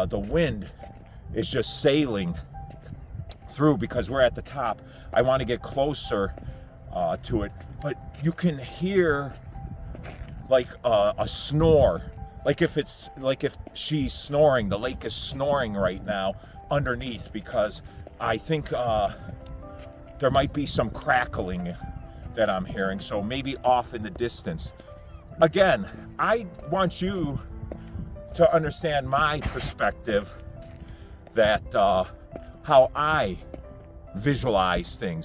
the wind is just sailing through because we're at the top. I want to get closer to it, but you can hear like a snore, like if she's snoring. The lake is snoring right now underneath, because I think there might be some crackling that I'm hearing, so maybe off in the distance. Again, I want you to understand my perspective, that how I visualize things.